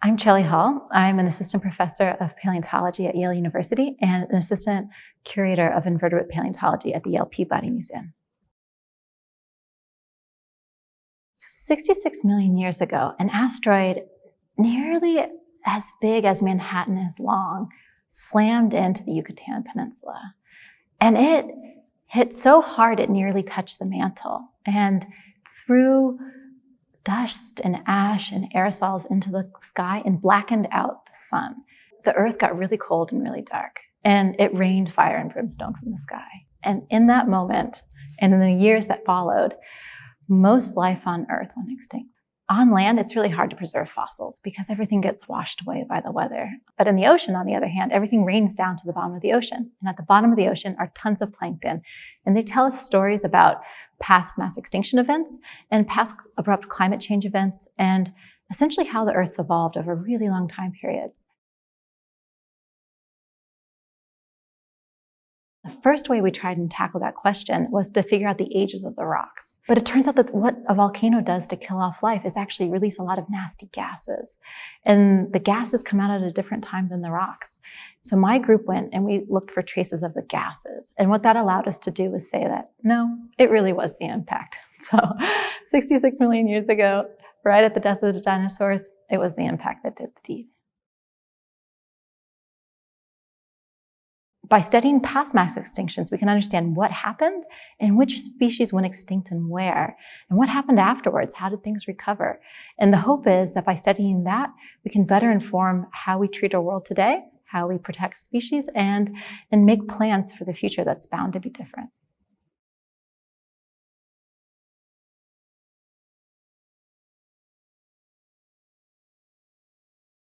I'm Shelley Hall. I'm an assistant professor of paleontology at Yale University and an assistant curator of invertebrate paleontology at the Yale Peabody Museum. So 66 million years ago, an asteroid nearly as big as Manhattan is long slammed into the Yucatan Peninsula. And it hit so hard it nearly touched the mantle and threw dust and ash and aerosols into the sky and blackened out the sun. The earth got really cold and really dark, and it rained fire and brimstone from the sky. And in that moment, and in the years that followed, most life on Earth went extinct. On land, it's really hard to preserve fossils because everything gets washed away by the weather. But in the ocean, on the other hand, everything rains down to the bottom of the ocean. And at the bottom of the ocean are tons of plankton. And they tell us stories about past mass extinction events and past abrupt climate change events and essentially how the Earth's evolved over really long time periods. The first way we tried to tackle that question was to figure out the ages of the rocks. But it turns out that what a volcano does to kill off life is actually release a lot of nasty gases. And the gases come out at a different time than the rocks. So my group went and we looked for traces of the gases. And what that allowed us to do was say that, no, it really was the impact. So 66 million years ago, right at the death of the dinosaurs, it was the impact that did the deed. By studying past mass extinctions, we can understand what happened and which species went extinct and where, and what happened afterwards. How did things recover? And the hope is that by studying that, we can better inform how we treat our world today, how we protect species, and make plans for the future that's bound to be different.